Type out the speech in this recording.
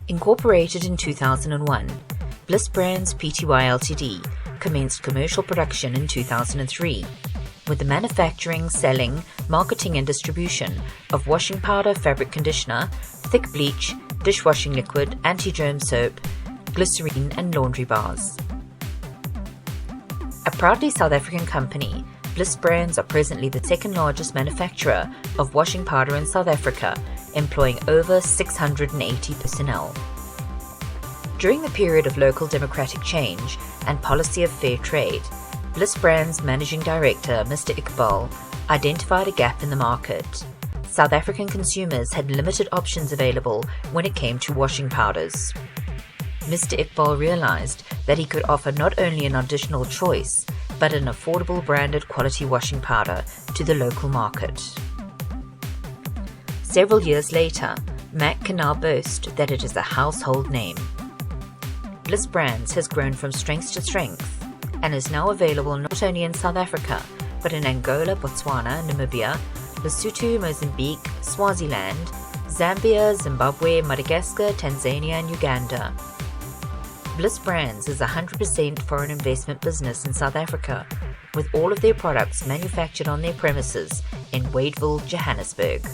Incorporated in 2001, Bliss Brands Pty Ltd commenced commercial production in 2003 with the manufacturing, selling, marketing and distribution of washing powder, fabric conditioner, thick bleach, dishwashing liquid, anti-germ soap, glycerine and laundry bars. A proudly South African company, Bliss Brands are presently the second largest manufacturer of washing powder in South Africa, employing over 680 personnel. During the period of local democratic change and policy of fair trade, Bliss Brands Managing Director Mr. Iqbal identified a gap in the market. South African consumers had limited options available when it came to washing powders. Mr. Iqbal realized that he could offer not only an additional choice, but an affordable branded quality washing powder to the local market. Several years later, MAC can now boast that it is a household name. Bliss Brands has grown from strength to strength and is now available not only in South Africa, but in Angola, Botswana, Namibia, Lesotho, Mozambique, Swaziland, Zambia, Zimbabwe, Madagascar, Tanzania and Uganda. Bliss Brands is a 100% foreign investment business in South Africa, with all of their products manufactured on their premises in Wadeville, Johannesburg.